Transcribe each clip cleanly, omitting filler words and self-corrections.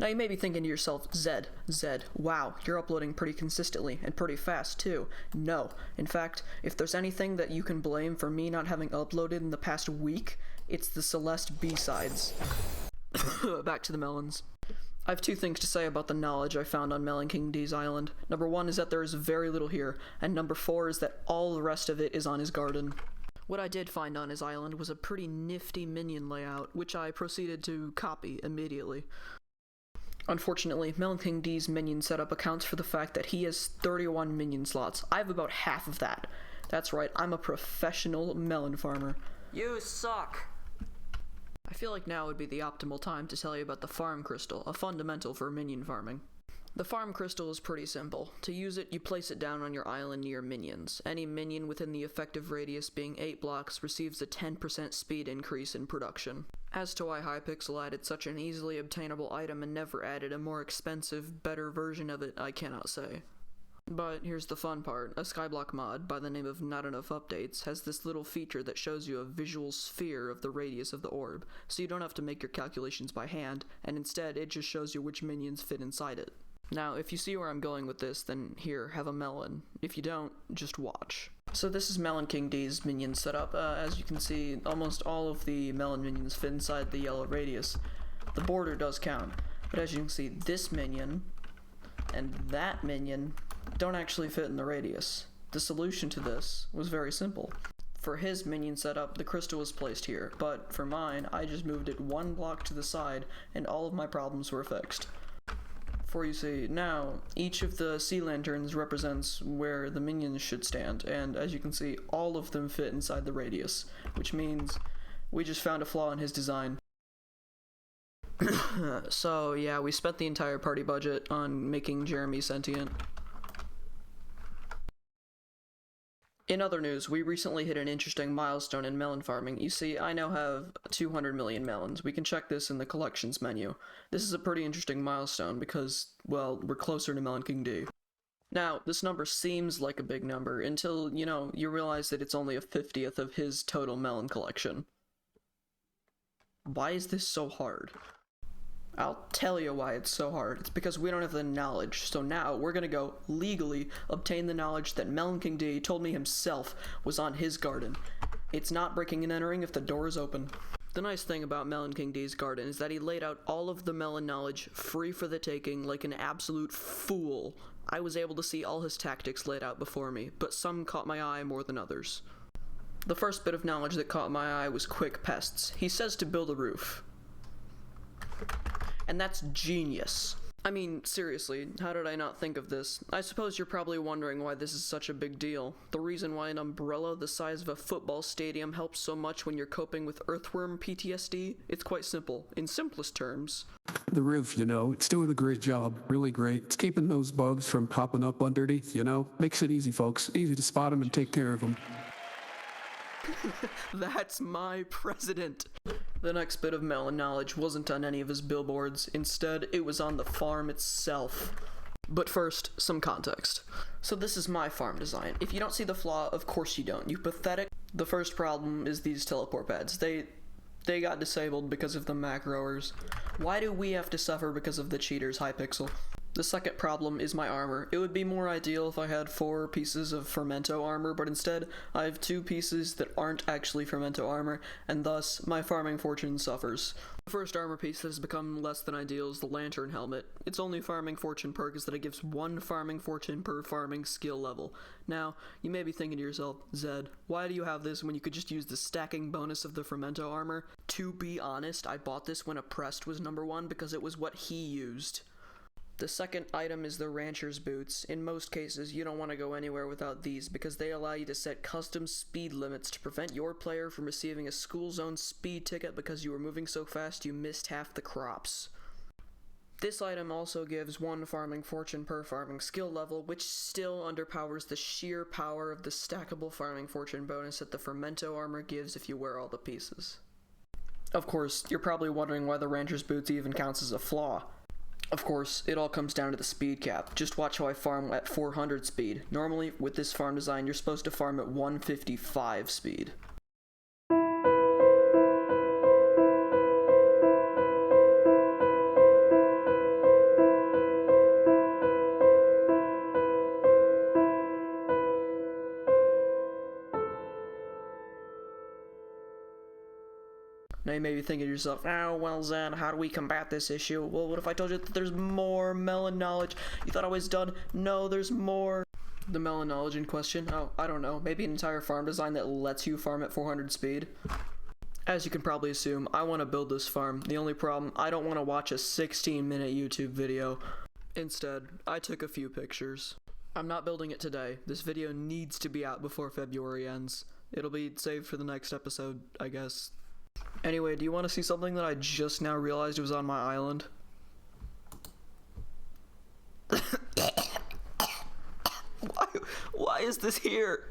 Now you may be thinking to yourself, Zed, wow, you're uploading pretty consistently, and pretty fast too. No. In fact, if there's anything that you can blame for me not having uploaded in the past week, it's the Celeste B-sides. Back to the melons. I have 2 things to say about the knowledge I found on Melon King D's island. Number 1 is that there is very little here, and number 4 is that all the rest of it is on his garden. What I did find on his island was a pretty nifty minion layout, which I proceeded to copy immediately. Unfortunately, Melon King D's minion setup accounts for the fact that he has 31 minion slots. I have about half of that. That's right, I'm a professional melon farmer. You suck! I feel like now would be the optimal time to tell you about the farm crystal, a fundamental for minion farming. The farm crystal is pretty simple. To use it, you place it down on your island near minions. Any minion within the effective radius being 8 blocks receives a 10% speed increase in production. As to why Hypixel added such an easily obtainable item and never added a more expensive, better version of it, I cannot say. But here's the fun part. A Skyblock mod, by the name of Not Enough Updates, has this little feature that shows you a visual sphere of the radius of the orb, so you don't have to make your calculations by hand, and instead it just shows you which minions fit inside it. Now, if you see where I'm going with this, then here, have a melon. If you don't, just watch. So this is Melon King D's minion setup. As you can see, almost all of the melon minions fit inside the yellow radius. The border does count, but as you can see, this minion and that minion don't actually fit in the radius. The solution to this was very simple. For his minion setup, the crystal was placed here, but for mine, I just moved it 1 block to the side, and all of my problems were fixed. For you see, now, each of the sea lanterns represents where the minions should stand, and as you can see, all of them fit inside the radius, which means we just found a flaw in his design. So yeah, we spent the entire party budget on making Jeremy sentient. In other news, we recently hit an interesting milestone in melon farming. You see, I now have 200 million melons. We can check this in the collections menu. This is a pretty interesting milestone because, well, we're closer to Melon King D. Now, this number seems like a big number until, you realize that it's only a 50th of his total melon collection. Why is this so hard? I'll tell you why it's so hard. It's because we don't have the knowledge. So now we're gonna go legally obtain the knowledge that Melon King D told me himself was on his garden. It's not breaking and entering if the door is open. The nice thing about Melon King D's garden is that he laid out all of the melon knowledge free for the taking like an absolute fool. I was able to see all his tactics laid out before me, but some caught my eye more than others. The first bit of knowledge that caught my eye was quick pests. He says to build a roof. And that's genius. I mean, seriously, how did I not think of this? I suppose you're probably wondering why this is such a big deal. The reason why an umbrella the size of a football stadium helps so much when you're coping with earthworm PTSD? It's quite simple. In simplest terms. The roof, it's doing a great job. Really great. It's keeping those bugs from popping up underneath, Makes it easy, folks. Easy to spot them and take care of them. That's my president. The next bit of melon knowledge wasn't on any of his billboards. Instead, it was on the farm itself. But first, some context. So this is my farm design. If you don't see the flaw, of course you don't. You pathetic. The first problem is these teleport pads. They got disabled because of the macroers. Why do we have to suffer because of the cheaters, Hypixel? The second problem is my armor. It would be more ideal if I had 4 pieces of Fermento armor, but instead, I have 2 pieces that aren't actually Fermento armor, and thus, my farming fortune suffers. The first armor piece that has become less than ideal is the lantern helmet. Its only farming fortune perk is that it gives 1 farming fortune per farming skill level. Now, you may be thinking to yourself, Zed, why do you have this when you could just use the stacking bonus of the Fermento armor? To be honest, I bought this when Oppressed was number 1 because it was what he used. The second item is the Rancher's Boots. In most cases, you don't want to go anywhere without these because they allow you to set custom speed limits to prevent your player from receiving a school zone speed ticket because you were moving so fast you missed half the crops. This item also gives 1 farming fortune per farming skill level, which still underpowers the sheer power of the stackable farming fortune bonus that the Fermento armor gives if you wear all the pieces. Of course, you're probably wondering why the Rancher's Boots even counts as a flaw. Of course, it all comes down to the speed cap. Just watch how I farm at 400 speed. Normally, with this farm design, you're supposed to farm at 155 speed. Now you may be thinking to yourself, oh, well, Zen, how do we combat this issue? Well, what if I told you that there's more melon knowledge? You thought I was done? No, there's more. The melon knowledge in question? Oh, I don't know. Maybe an entire farm design that lets you farm at 400 speed? As you can probably assume, I want to build this farm. The only problem, I don't want to watch a 16-minute YouTube video. Instead, I took a few pictures. I'm not building it today. This video needs to be out before February ends. It'll be saved for the next episode, I guess. Anyway, do you want to see something that I just now realized was on my island? Why is this here?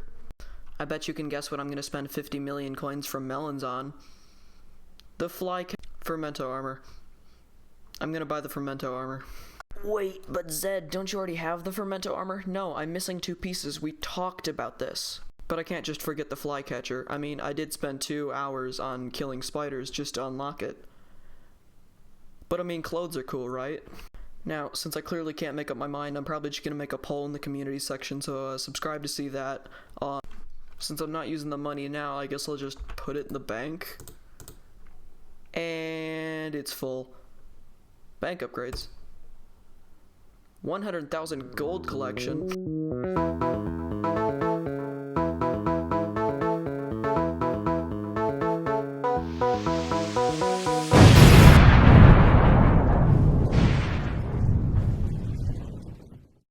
I bet you can guess what I'm gonna spend 50 million coins from melons on. The fermento armor. I'm gonna buy the fermento armor. Wait, but Zed, don't you already have the fermento armor? No, I'm missing 2 pieces. We talked about this. But I can't just forget the flycatcher. I mean, I did spend 2 hours on killing spiders just to unlock it. But I mean, clothes are cool, right? Now, since I clearly can't make up my mind, I'm probably just gonna make a poll in the community section, so subscribe to see that. Since I'm not using the money now, I guess I'll just put it in the bank. And it's full. Bank upgrades. 100,000 gold collection.